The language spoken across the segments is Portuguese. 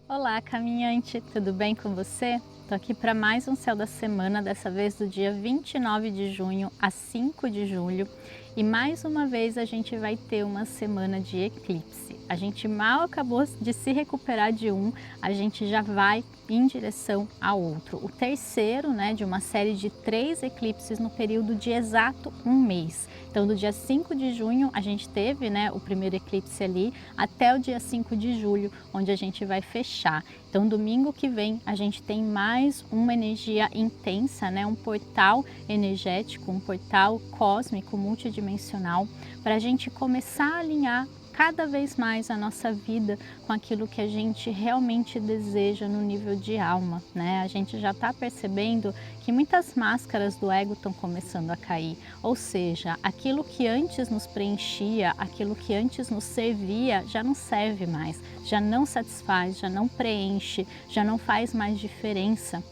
Olá, caminhante, tudo bem com você? Tô aqui para mais um Céu da Semana, dessa vez do dia 29 de junho a 5 de julho. E mais uma vez a gente vai ter uma semana de eclipse. A gente mal acabou de se recuperar de um, a gente já vai em direção a outro. O terceiro, de uma série de 3 eclipses no período de exato um mês. Então, do dia 5 de junho a gente teve, o primeiro eclipse ali, até o dia 5 de julho, onde a gente vai fechar. Então, domingo que vem a gente tem mais uma energia intensa, um portal energético, um portal cósmico multidimensional, para a gente começar a alinhar cada vez mais a nossa vida com aquilo que a gente realmente deseja no nível de alma, A gente já está percebendo que muitas máscaras do ego estão começando a cair, ou seja, aquilo que antes nos preenchia, aquilo que antes nos servia, já não serve mais, já não satisfaz, já não preenche, já não faz mais diferença,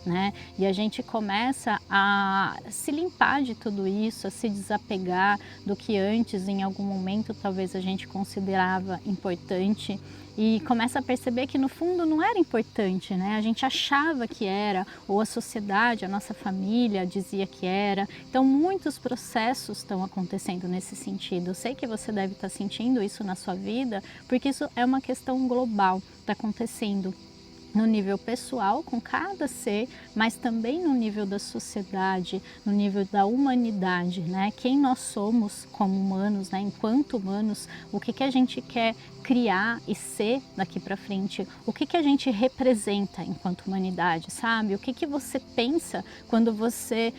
E a gente começa a se limpar de tudo isso, a se desapegar do que antes, em algum momento, talvez a gente considerava importante e começa a perceber que no fundo não era importante, A gente achava que era, ou a sociedade, a nossa família dizia que era. Então muitos processos estão acontecendo nesse sentido. Eu sei que você deve estar sentindo isso na sua vida, porque isso é uma questão global, está acontecendo no nível pessoal com cada ser, mas também no nível da sociedade, no nível da humanidade, Quem nós somos como humanos, enquanto humanos, o que a gente quer criar e ser daqui para frente, o que a gente representa enquanto humanidade, sabe? O que você pensa quando você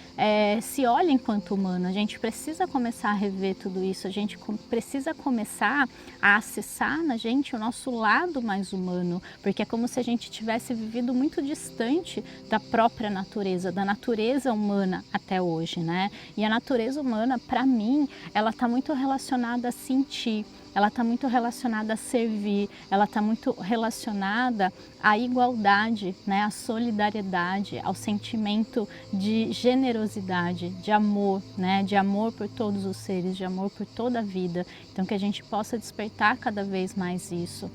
se olha enquanto humano? A gente precisa começar a rever tudo isso, a gente precisa começar a acessar na gente o nosso lado mais humano, porque é como se a gente tivesse vivido muito distante da própria natureza, da natureza humana até hoje, E a natureza humana, para mim, ela está muito relacionada a sentir, ela está muito relacionada a servir, ela está muito relacionada à igualdade, à solidariedade, ao sentimento de generosidade, de amor, De amor por todos os seres, de amor por toda a vida. Então que a gente possa despertar cada vez mais isso.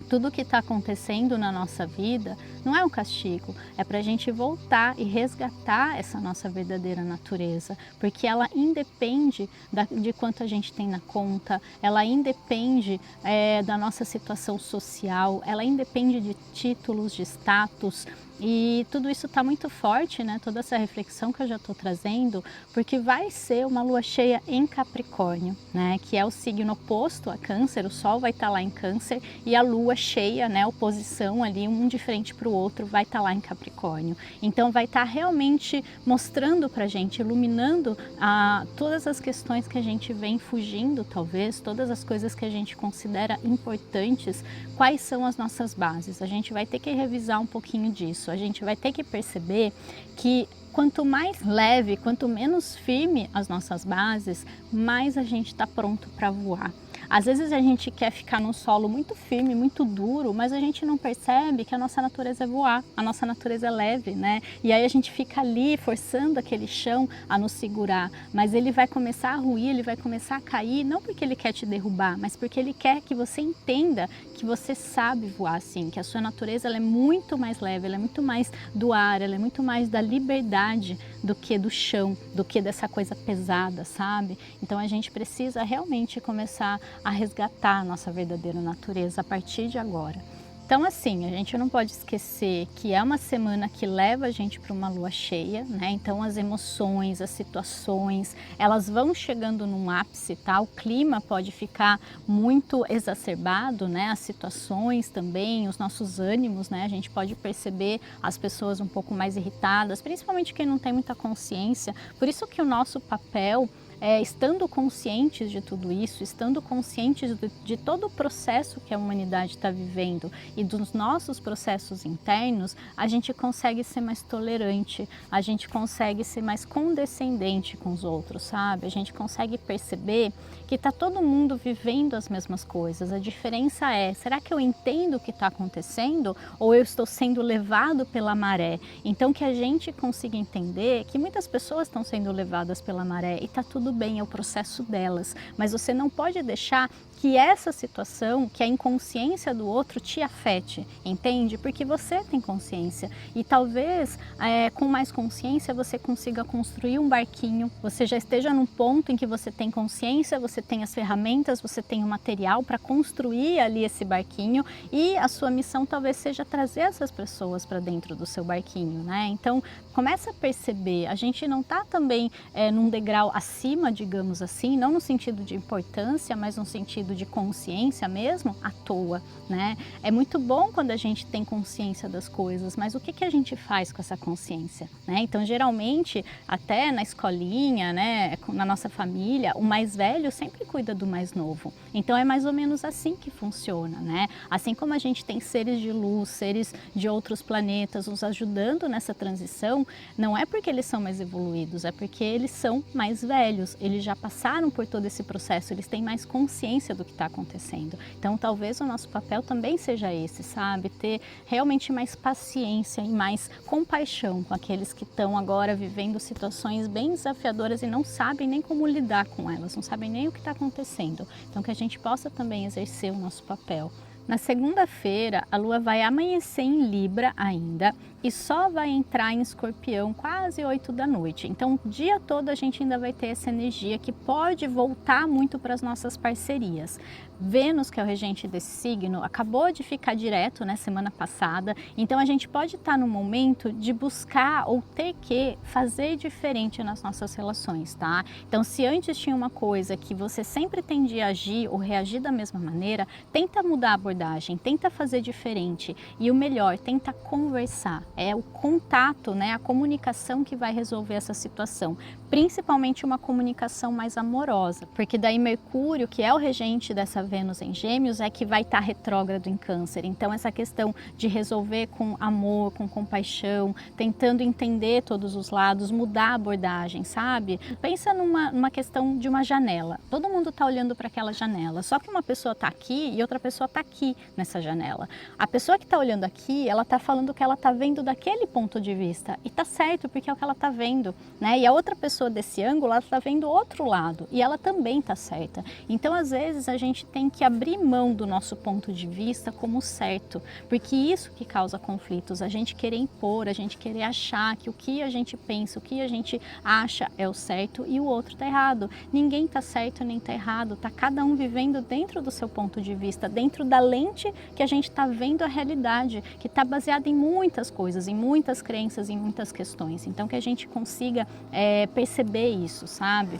Tudo que está acontecendo na nossa vida não é um castigo, é para a gente voltar e resgatar essa nossa verdadeira natureza, porque ela independe de quanto a gente tem na conta, ela independe da nossa situação social, ela independe de títulos, de status. E tudo isso está muito forte, Toda essa reflexão que eu já estou trazendo, porque vai ser uma lua cheia em Capricórnio, Que é o signo oposto a Câncer. O Sol vai estar lá em Câncer e a lua cheia, oposição ali, um de frente para o outro, vai estar lá em Capricórnio. Então vai estar realmente mostrando para a gente, iluminando todas as questões que a gente vem fugindo, talvez, todas as coisas que a gente considera importantes, quais são as nossas bases. A gente vai ter que revisar um pouquinho disso. A gente vai ter que perceber que quanto mais leve, quanto menos firme as nossas bases, mais a gente está pronto para voar. Às vezes a gente quer ficar num solo muito firme, muito duro, mas a gente não percebe que a nossa natureza é voar, a nossa natureza é leve, E aí a gente fica ali forçando aquele chão a nos segurar, mas ele vai começar a ruir, ele vai começar a cair, não porque ele quer te derrubar, mas porque ele quer que você entenda que você sabe voar assim, que a sua natureza ela é muito mais leve, ela é muito mais do ar, ela é muito mais da liberdade do que do chão, do que dessa coisa pesada, sabe? Então a gente precisa realmente começar a resgatar a nossa verdadeira natureza a partir de agora. Então assim, a gente não pode esquecer que é uma semana que leva a gente para uma lua cheia, Então as emoções, as situações, elas vão chegando num ápice, tá? O clima pode ficar muito exacerbado, As situações também, os nossos ânimos, A gente pode perceber as pessoas um pouco mais irritadas, principalmente quem não tem muita consciência. Por isso que o nosso papel estando conscientes de tudo isso, estando conscientes de todo o processo que a humanidade está vivendo e dos nossos processos internos, a gente consegue ser mais tolerante, a gente consegue ser mais condescendente com os outros, sabe? A gente consegue perceber que está todo mundo vivendo as mesmas coisas. A diferença é, será que eu entendo o que está acontecendo ou eu estou sendo levado pela maré? Então que a gente consiga entender que muitas pessoas estão sendo levadas pela maré e está tudo bem, é o processo delas, mas você não pode deixar que essa situação, que a inconsciência do outro te afete, entende? Porque você tem consciência e talvez com mais consciência você consiga construir um barquinho, você já esteja num ponto em que você tem consciência, você tem as ferramentas, você tem o material para construir ali esse barquinho e a sua missão talvez seja trazer essas pessoas para dentro do seu barquinho, né? Então começa a perceber, a gente não está também num degrau acima, digamos assim, não no sentido de importância, mas no sentido de consciência mesmo, à toa, né? É muito bom quando a gente tem consciência das coisas, mas o que a gente faz com essa consciência, né? Então, geralmente, até na escolinha, né, na nossa família, o mais velho sempre cuida do mais novo. Então, é mais ou menos assim que funciona, né? Assim como a gente tem seres de luz, seres de outros planetas nos ajudando nessa transição, não é porque eles são mais evoluídos, é porque eles são mais velhos, eles já passaram por todo esse processo, eles têm mais consciência do que está acontecendo. Então, talvez o nosso papel também seja esse, sabe? Ter realmente mais paciência e mais compaixão com aqueles que estão agora vivendo situações bem desafiadoras e não sabem nem como lidar com elas, não sabem nem o que está acontecendo. Então, que a gente possa também exercer o nosso papel. Na segunda-feira, a Lua vai amanhecer em Libra ainda e só vai entrar em Escorpião quase 8 da noite. Então, o dia todo a gente ainda vai ter essa energia que pode voltar muito para as nossas parcerias. Vênus, que é o regente desse signo, acabou de ficar direto, né, semana passada. Então, a gente pode estar no momento de buscar ou ter que fazer diferente nas nossas relações, tá? Então, se antes tinha uma coisa que você sempre tendia a agir ou reagir da mesma maneira, tenta mudar a abordagem, tenta fazer diferente e o melhor, tenta conversar. É o contato, né, a comunicação que vai resolver essa situação, principalmente uma comunicação mais amorosa, porque daí Mercúrio, que é o regente dessa Vênus em Gêmeos, é que vai estar retrógrado em Câncer. Então essa questão de resolver com amor, com compaixão, tentando entender todos os lados, mudar a abordagem, sabe? Pensa numa questão de uma janela. Todo mundo está olhando para aquela janela, só que uma pessoa está aqui e outra pessoa está aqui nessa janela. A pessoa que está olhando aqui, ela está falando o que ela está vendo daquele ponto de vista e tá certo, porque é o que ela está vendo, né? E a outra pessoa desse ângulo, ela está vendo o outro lado e ela também tá certa. Então, às vezes, a gente tem que abrir mão do nosso ponto de vista como certo, porque isso que causa conflitos, a gente querer impor, a gente querer achar que o que a gente pensa, o que a gente acha é o certo e o outro tá errado. Ninguém tá certo nem tá errado, tá cada um vivendo dentro do seu ponto de vista, dentro da lente que a gente tá vendo a realidade, que tá baseada em muitas coisas, em muitas crenças, em muitas questões. Então que a gente consiga perceber isso, sabe?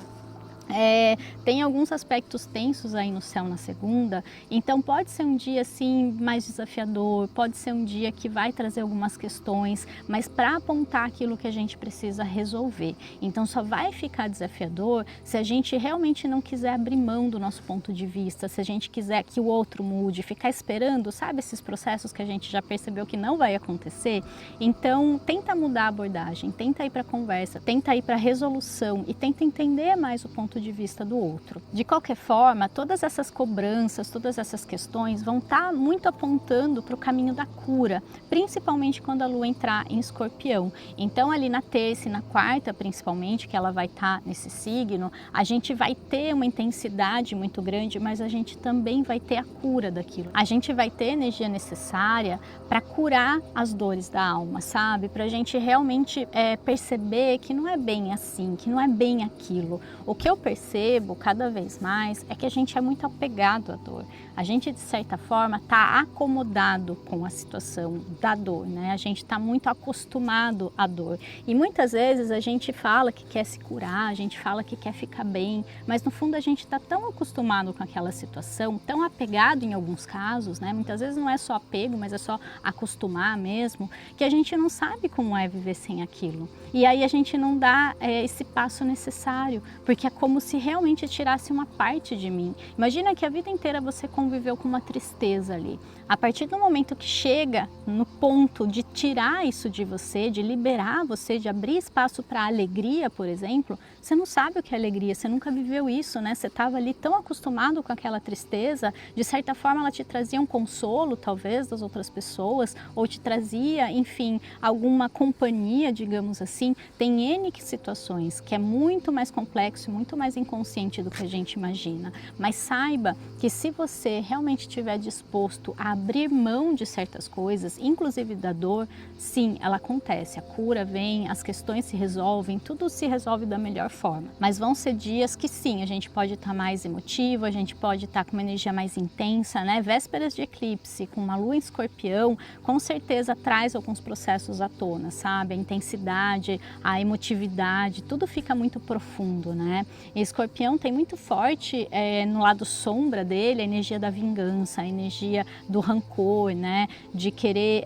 Tem alguns aspectos tensos aí no céu na segunda, então pode ser um dia assim mais desafiador, pode ser um dia que vai trazer algumas questões, mas para apontar aquilo que a gente precisa resolver. Então só vai ficar desafiador se a gente realmente não quiser abrir mão do nosso ponto de vista, se a gente quiser que o outro mude, ficar esperando, sabe, esses processos que a gente já percebeu que não vai acontecer. Então tenta mudar a abordagem, tenta ir para a conversa, tenta ir para a resolução e tenta entender mais o ponto de vista do outro. De qualquer forma, todas essas cobranças, todas essas questões vão estar muito apontando para o caminho da cura, principalmente quando a Lua entrar em Escorpião. Então ali na terça e na quarta, principalmente, que ela vai estar nesse signo, a gente vai ter uma intensidade muito grande, mas a gente também vai ter a cura daquilo. A gente vai ter a energia necessária para curar as dores da alma, sabe? Para a gente realmente perceber que não é bem assim, que não é bem aquilo. O que eu percebo cada vez mais é que a gente é muito apegado à dor. A gente, de certa forma, está acomodado com a situação da dor, né? A gente está muito acostumado à dor. E muitas vezes a gente fala que quer se curar, a gente fala que quer ficar bem, mas no fundo a gente está tão acostumado com aquela situação, tão apegado em alguns casos, né? Muitas vezes não é só apego, mas é só acostumar mesmo, que a gente não sabe como é viver sem aquilo. E aí a gente não dá esse passo necessário, porque é como se realmente tirasse uma parte de mim. Imagina que a vida inteira você conviveu com uma tristeza ali. A partir do momento que chega no ponto de tirar isso de você, de liberar você, de abrir espaço para a alegria, por exemplo, você não sabe o que é alegria, você nunca viveu isso, né? Você estava ali tão acostumado com aquela tristeza, de certa forma ela te trazia um consolo, talvez, das outras pessoas, ou te trazia, enfim, alguma companhia, digamos assim. Tem N situações que é muito mais complexo, muito mais inconsciente do que a gente imagina. Mas saiba que se você realmente estiver disposto a abrir mão de certas coisas, inclusive da dor, sim, ela acontece, a cura vem, as questões se resolvem, tudo se resolve da melhor forma. Mas vão ser dias que sim, a gente pode estar mais emotivo, a gente pode estar com uma energia mais intensa, né? Vésperas de eclipse, com uma lua em escorpião, com certeza traz alguns processos à tona, sabe? A intensidade, a emotividade, tudo fica muito profundo, né? E escorpião tem muito forte no lado sombra dele a energia da vingança, a energia do rancor, né? De querer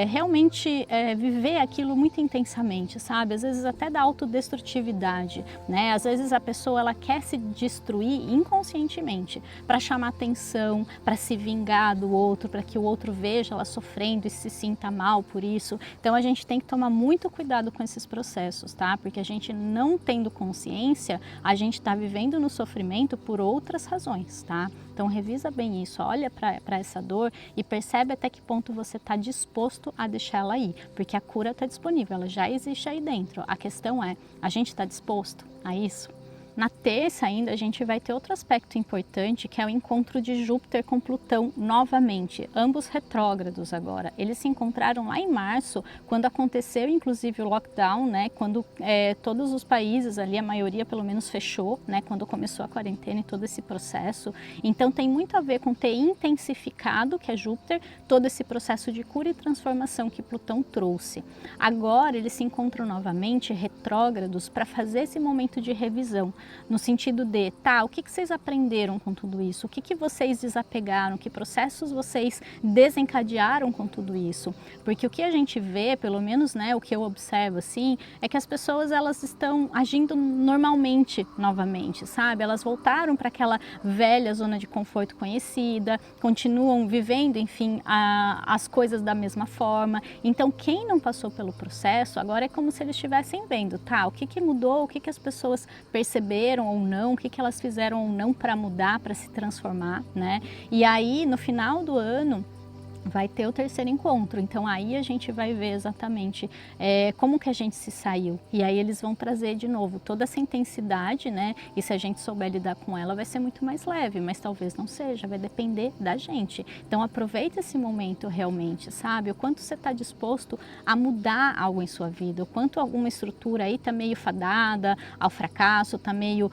realmente viver aquilo muito intensamente, sabe? Às vezes até da autodestrutividade, né? Às vezes a pessoa ela quer se destruir inconscientemente para chamar atenção, para se vingar do outro, para que o outro veja ela sofrendo e se sinta mal por isso. Então a gente tem que tomar muito cuidado com esses processos, tá? Porque a gente não tendo consciência, a gente está vivendo no sofrimento por outras razões, tá? Então revisa bem isso, olha para essa dor e percebe até que ponto você está disposto a deixar ela ir, porque a cura está disponível, ela já existe aí dentro. A questão é, a gente está disposto a isso? Na terça ainda a gente vai ter outro aspecto importante, que é o encontro de Júpiter com Plutão novamente, ambos retrógrados agora. Eles se encontraram lá em março, quando aconteceu inclusive o lockdown, né? Quando todos os países ali, a maioria pelo menos fechou, né? Quando começou a quarentena e todo esse processo. Então tem muito a ver com ter intensificado, que é Júpiter, todo esse processo de cura e transformação que Plutão trouxe. Agora eles se encontram novamente retrógrados para fazer esse momento de revisão. No sentido de, tá, o que vocês aprenderam com tudo isso? O que vocês desapegaram? Que processos vocês desencadearam com tudo isso? Porque o que a gente vê, pelo menos, né, o que eu observo assim, é que as pessoas elas estão agindo normalmente novamente, sabe? Elas voltaram para aquela velha zona de conforto conhecida, continuam vivendo, enfim, as coisas da mesma forma. Então, quem não passou pelo processo, agora é como se eles estivessem vendo, tá, o que mudou, o que as pessoas perceberam ou não, o que elas fizeram ou não para mudar, para se transformar, né? E aí, no final do ano, vai ter o terceiro encontro, então aí a gente vai ver exatamente como que a gente se saiu, e aí eles vão trazer de novo toda essa intensidade, né, e se a gente souber lidar com ela vai ser muito mais leve, mas talvez não seja, vai depender da gente. Então aproveita esse momento realmente, sabe, o quanto você está disposto a mudar algo em sua vida, o quanto alguma estrutura aí está meio fadada ao fracasso, está meio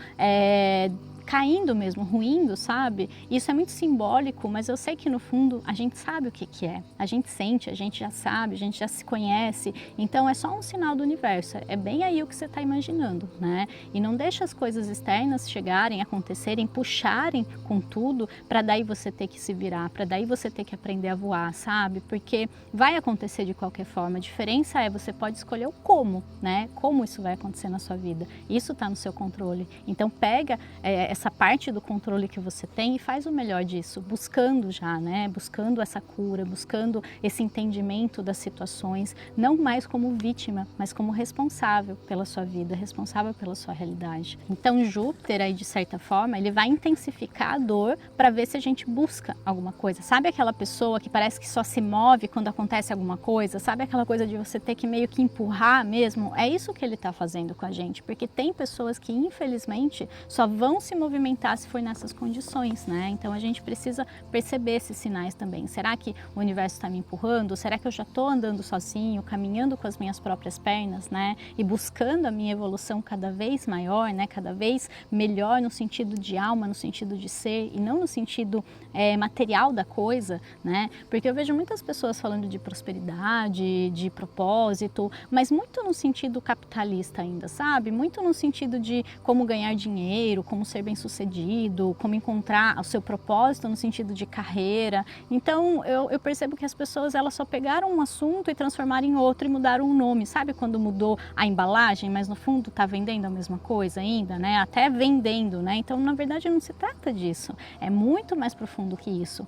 caindo mesmo, ruindo, sabe? Isso é muito simbólico, mas eu sei que no fundo a gente sabe o que é. A gente sente, a gente já sabe, a gente já se conhece. Então é só um sinal do universo. É bem aí o que você está imaginando, né? E não deixa as coisas externas chegarem, acontecerem, puxarem com tudo para daí você ter que se virar, para daí você ter que aprender a voar, sabe? Porque vai acontecer de qualquer forma. A diferença é você pode escolher o como, né? Como isso vai acontecer na sua vida. Isso está no seu controle. Então pega essa parte do controle que você tem e faz o melhor disso, buscando já, né? Buscando essa cura, buscando esse entendimento das situações, não mais como vítima, mas como responsável pela sua vida, responsável pela sua realidade. Então Júpiter aí de certa forma, ele vai intensificar a dor para ver se a gente busca alguma coisa. Sabe aquela pessoa que parece que só se move quando acontece alguma coisa? Sabe aquela coisa de você ter que meio que empurrar mesmo? É isso que ele está fazendo com a gente, porque tem pessoas que infelizmente só vão se movimentar se for nessas condições, né? Então a gente precisa perceber esses sinais também. Será que o universo está me empurrando? Será que eu já estou andando sozinho, caminhando com as minhas próprias pernas, né? E buscando a minha evolução cada vez maior, né? Cada vez melhor no sentido de alma, no sentido de ser e não no sentido material da coisa, né? Porque eu vejo muitas pessoas falando de prosperidade, de propósito, mas muito no sentido capitalista ainda, sabe? Muito no sentido de como ganhar dinheiro, como ser bem-sucedido, como encontrar o seu propósito no sentido de carreira. Então eu percebo que as pessoas elas só pegaram um assunto e transformaram em outro e mudaram o nome. Sabe quando mudou a embalagem, mas no fundo está vendendo a mesma coisa ainda, né? Até vendendo, né? Então na verdade não se trata disso. É muito mais profundo que isso.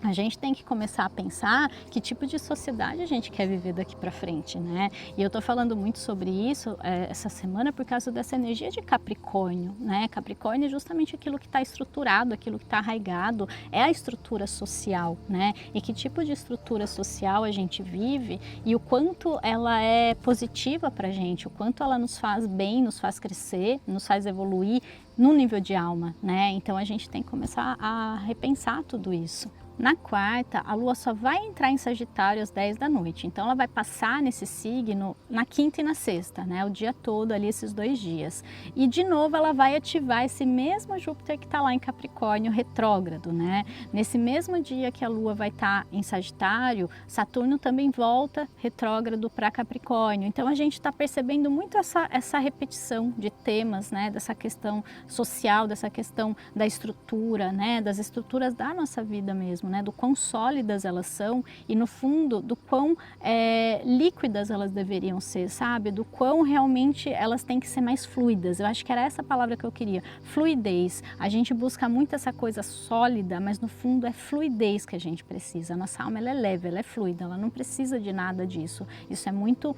A gente tem que começar a pensar que tipo de sociedade a gente quer viver daqui para frente, né? E eu tô falando muito sobre isso essa semana por causa dessa energia de Capricórnio, né? Capricórnio é justamente aquilo que está estruturado, aquilo que está arraigado, é a estrutura social, né? E que tipo de estrutura social a gente vive e o quanto ela é positiva para a gente, o quanto ela nos faz bem, nos faz crescer, nos faz evoluir no nível de alma, né? Então a gente tem que começar a repensar tudo isso. Na quarta, a Lua só vai entrar em Sagitário às 10 da noite, então ela vai passar nesse signo na quinta e na sexta, né? O dia todo ali, esses 2 dias. E de novo ela vai ativar esse mesmo Júpiter que está lá em Capricórnio retrógrado, né? Nesse mesmo dia que a Lua vai estar em Sagitário, Saturno também volta retrógrado para Capricórnio. Então a gente está percebendo muito essa repetição de temas, né? Dessa questão social, dessa questão da estrutura, né? Das estruturas da nossa vida mesmo. Né, do quão sólidas elas são e no fundo do quão líquidas elas deveriam ser, sabe? Do quão realmente elas têm que ser mais fluidas. Eu acho que era essa palavra que eu queria, fluidez. A gente busca muito essa coisa sólida, mas no fundo é fluidez que a gente precisa. A nossa alma ela é leve, ela é fluida, ela não precisa de nada disso. Isso é muito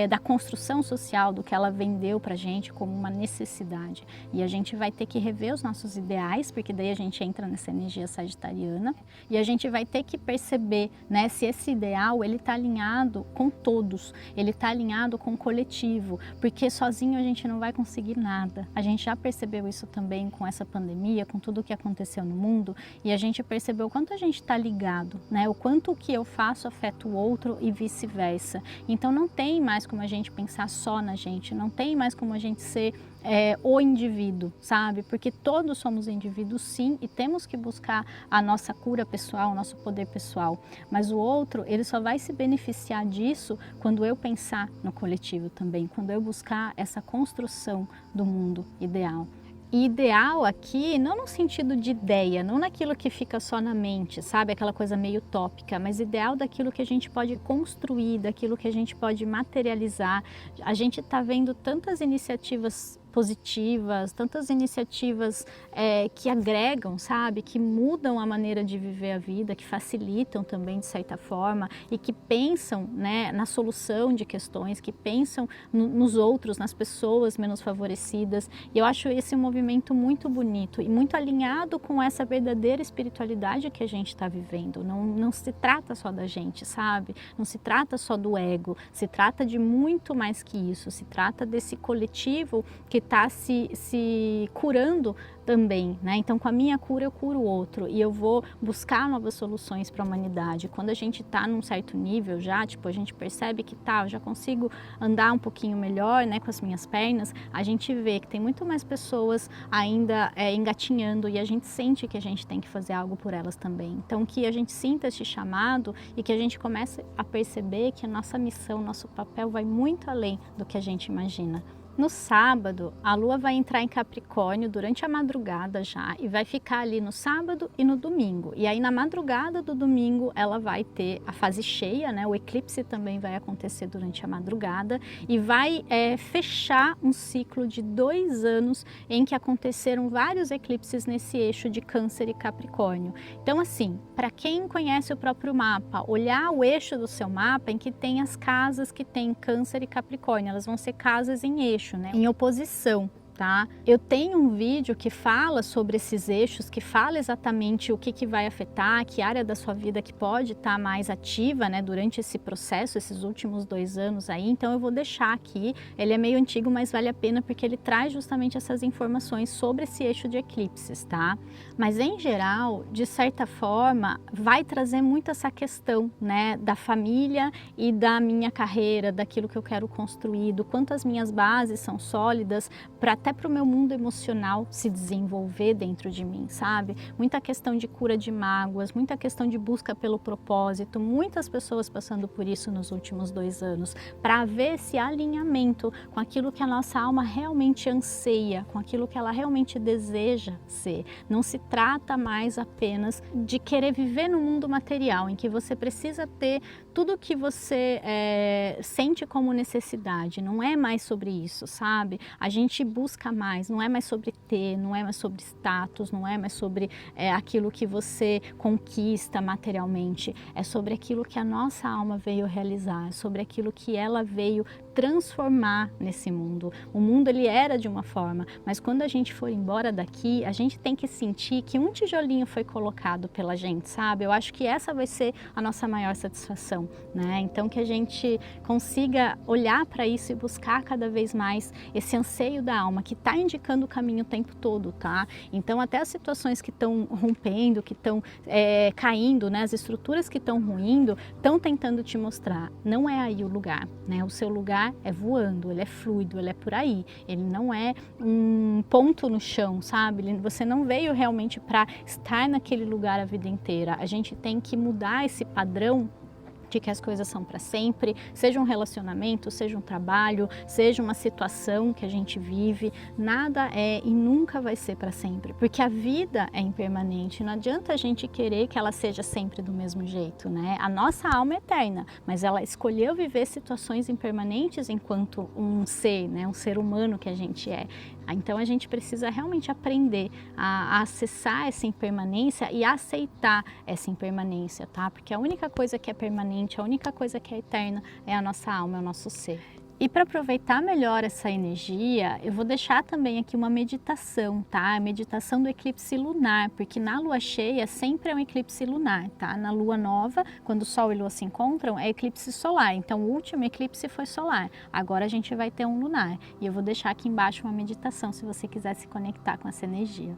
da construção social, do que ela vendeu pra gente como uma necessidade. E a gente vai ter que rever os nossos ideais, porque daí a gente entra nessa energia sagitariana. E a gente vai ter que perceber, né, se esse ideal ele está alinhado com todos, ele está alinhado com o coletivo, porque sozinho a gente não vai conseguir nada. A gente já percebeu isso também com essa pandemia, com tudo o que aconteceu no mundo, e a gente percebeu o quanto a gente está ligado, né, o quanto o que eu faço afeta o outro e vice-versa. Então não tem mais como a gente pensar só na gente, não tem mais como a gente ser o indivíduo, sabe? Porque todos somos indivíduos sim e temos que buscar a nossa cura pessoal, o nosso poder pessoal. Mas o outro, ele só vai se beneficiar disso quando eu pensar no coletivo também, quando eu buscar essa construção do mundo ideal. E ideal aqui, não no sentido de ideia, não naquilo que fica só na mente, sabe? Aquela coisa meio utópica, mas ideal daquilo que a gente pode construir, daquilo que a gente pode materializar. A gente está vendo tantas iniciativas positivas, tantas iniciativas que agregam, sabe, que mudam a maneira de viver a vida, que facilitam também de certa forma e que pensam, né, na solução de questões, que pensam nos outros, nas pessoas menos favorecidas. E eu acho esse movimento muito bonito e muito alinhado com essa verdadeira espiritualidade que a gente está vivendo. Não se trata só da gente, sabe? Não se trata só do ego, se trata de muito mais que isso, se trata desse coletivo que está se curando também, né? Então com a minha cura eu curo o outro e eu vou buscar novas soluções para a humanidade. Quando a gente está num certo nível já, tipo, a gente percebe que eu já consigo andar um pouquinho melhor, né, com as minhas pernas, a gente vê que tem muito mais pessoas ainda engatinhando e a gente sente que a gente tem que fazer algo por elas também. Então que a gente sinta esse chamado e que a gente comece a perceber que a nossa missão, nosso papel vai muito além do que a gente imagina. No sábado, a Lua vai entrar em Capricórnio durante a madrugada já e vai ficar ali no sábado e no domingo. E aí na madrugada do domingo ela vai ter a fase cheia, né? O eclipse também vai acontecer durante a madrugada e vai fechar um ciclo de 2 anos em que aconteceram vários eclipses nesse eixo de Câncer e Capricórnio. Então assim, para quem conhece o próprio mapa, olhar o eixo do seu mapa em que tem as casas que tem Câncer e Capricórnio, elas vão ser casas em eixo, né, em oposição. Tá? Eu tenho um vídeo que fala sobre esses eixos, que fala exatamente o que vai afetar, que área da sua vida que pode estar mais ativa, né, durante esse processo, esses últimos 2 anos aí. Então eu vou deixar aqui, ele é meio antigo, mas vale a pena porque ele traz justamente essas informações sobre esse eixo de eclipses, tá? Mas em geral, de certa forma, vai trazer muito essa questão, né, da família e da minha carreira, daquilo que eu quero construir, do quanto as minhas bases são sólidas até para o meu mundo emocional se desenvolver dentro de mim, sabe? Muita questão de cura de mágoas, muita questão de busca pelo propósito, muitas pessoas passando por isso nos últimos 2 anos, para haver esse alinhamento com aquilo que a nossa alma realmente anseia, com aquilo que ela realmente deseja ser. Não se trata mais apenas de querer viver no mundo material, em que você precisa ter tudo que você sente como necessidade. Não é mais sobre isso, sabe? A gente busca buscar mais, não é mais sobre ter, não é mais sobre status, não é mais sobre aquilo que você conquista materialmente, é sobre aquilo que a nossa alma veio realizar, é sobre aquilo que ela veio transformar nesse mundo. O mundo ele era de uma forma, mas quando a gente for embora daqui, a gente tem que sentir que um tijolinho foi colocado pela gente, sabe? Eu acho que essa vai ser a nossa maior satisfação, né? Então que a gente consiga olhar para isso e buscar cada vez mais esse anseio da alma, que está indicando o caminho o tempo todo, tá? Então até as situações que estão rompendo, que estão caindo, né? As estruturas que estão ruindo, estão tentando te mostrar, não é aí o lugar, né? O seu lugar é voando, ele é fluido, ele é por aí, ele não é um ponto no chão, sabe? Você não veio realmente para estar naquele lugar a vida inteira. A gente tem que mudar esse padrão de que as coisas são para sempre, seja um relacionamento, seja um trabalho, seja uma situação que a gente vive, nada é e nunca vai ser para sempre, porque a vida é impermanente, não adianta a gente querer que ela seja sempre do mesmo jeito, né? A nossa alma é eterna, mas ela escolheu viver situações impermanentes enquanto um ser, né? Um ser humano que a gente é. Então a gente precisa realmente aprender a acessar essa impermanência e aceitar essa impermanência, tá? Porque a única coisa que é permanente, a única coisa que é eterna é a nossa alma, é o nosso ser. E para aproveitar melhor essa energia, eu vou deixar também aqui uma meditação, tá? A meditação do eclipse lunar, porque na lua cheia sempre é um eclipse lunar, tá? Na lua nova, quando o sol e lua se encontram, é eclipse solar. Então o último eclipse foi solar. Agora a gente vai ter um lunar. E eu vou deixar aqui embaixo uma meditação se você quiser se conectar com essa energia.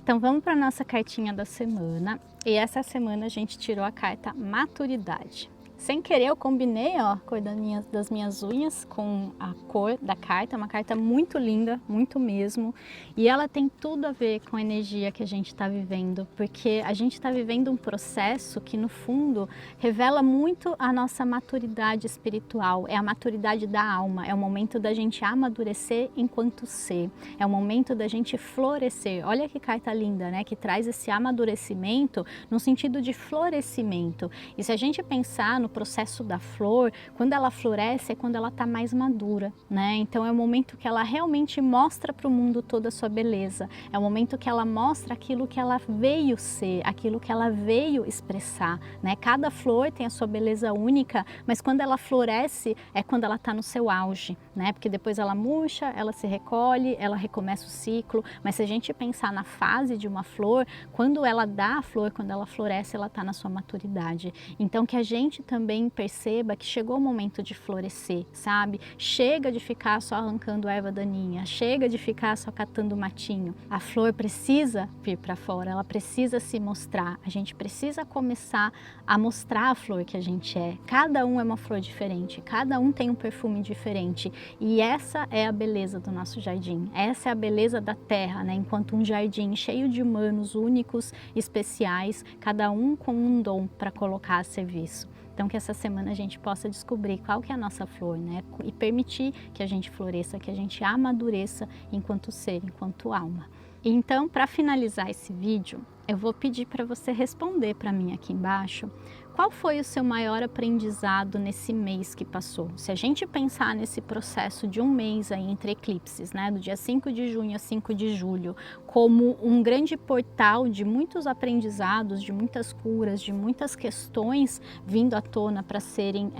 Então vamos para a nossa cartinha da semana. E essa semana a gente tirou a carta Maturidade. Sem querer eu combinei ó, a cor das minhas unhas com a cor da carta, uma carta muito linda, muito mesmo. E ela tem tudo a ver com a energia que a gente está vivendo, porque a gente está vivendo um processo que no fundo revela muito a nossa maturidade espiritual, é a maturidade da alma, é o momento da gente amadurecer enquanto ser, é o momento da gente florescer. Olha que carta linda, né? Que traz esse amadurecimento no sentido de florescimento. E se a gente pensar no processo da flor, quando ela floresce é quando ela está mais madura, né? Então é o momento que ela realmente mostra para o mundo toda a sua beleza, é o momento que ela mostra aquilo que ela veio ser, aquilo que ela veio expressar, né? Cada flor tem a sua beleza única, mas quando ela floresce é quando ela está no seu auge, né? Porque depois ela murcha, ela se recolhe, ela recomeça o ciclo, mas se a gente pensar na fase de uma flor, quando ela dá a flor, quando ela floresce, ela está na sua maturidade. Então que a gente também perceba que chegou o momento de florescer, sabe? Chega de ficar só arrancando erva daninha, chega de ficar só catando matinho. A flor precisa vir para fora, ela precisa se mostrar. A gente precisa começar a mostrar a flor que a gente é. Cada um é uma flor diferente, cada um tem um perfume diferente. E essa é a beleza do nosso jardim. Essa é a beleza da terra, né? Enquanto um jardim cheio de humanos únicos, especiais, cada um com um dom para colocar a serviço. Então que essa semana a gente possa descobrir qual que é a nossa flor, né? E permitir que a gente floresça, que a gente amadureça enquanto ser, enquanto alma. Então, para finalizar esse vídeo, eu vou pedir para você responder para mim aqui embaixo qual foi o seu maior aprendizado nesse mês que passou. Se a gente pensar nesse processo de um mês aí entre eclipses, né, do dia 5 de junho a 5 de julho, como um grande portal de muitos aprendizados, de muitas curas, de muitas questões vindo à tona para serem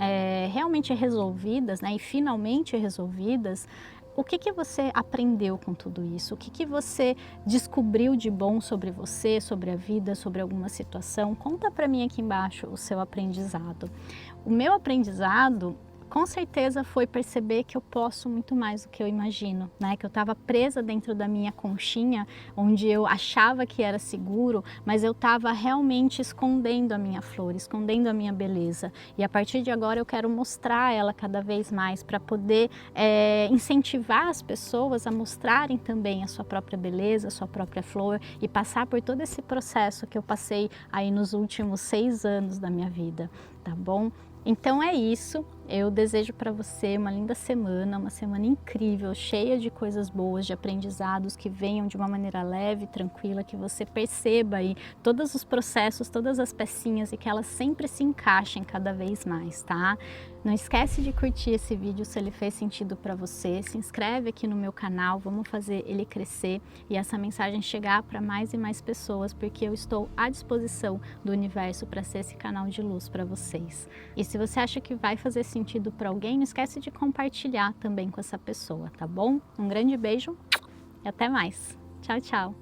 realmente resolvidas, né, e finalmente resolvidas, o que você aprendeu com tudo isso? O que você descobriu de bom sobre você, sobre a vida, sobre alguma situação? Conta para mim aqui embaixo o seu aprendizado. O meu aprendizado, com certeza, foi perceber que eu posso muito mais do que eu imagino, né? Que eu estava presa dentro da minha conchinha, onde eu achava que era seguro, mas eu estava realmente escondendo a minha flor, escondendo a minha beleza. E a partir de agora eu quero mostrar ela cada vez mais para poder incentivar as pessoas a mostrarem também a sua própria beleza, a sua própria flor e passar por todo esse processo que eu passei aí nos últimos 6 anos da minha vida, tá bom? Então é isso, Eu desejo para você uma linda semana, uma semana incrível, cheia de coisas boas, de aprendizados que venham de uma maneira leve, tranquila, que você perceba aí todos os processos, todas as pecinhas e que elas sempre se encaixem cada vez mais, tá? Não esquece de curtir esse vídeo se ele fez sentido para você, se inscreve aqui no meu canal, vamos fazer ele crescer e essa mensagem chegar para mais e mais pessoas, porque eu estou à disposição do universo para ser esse canal de luz para vocês. E se você acha que vai fazer sentido para alguém, não esquece de compartilhar também com essa pessoa, tá bom? Um grande beijo e até mais. Tchau, tchau!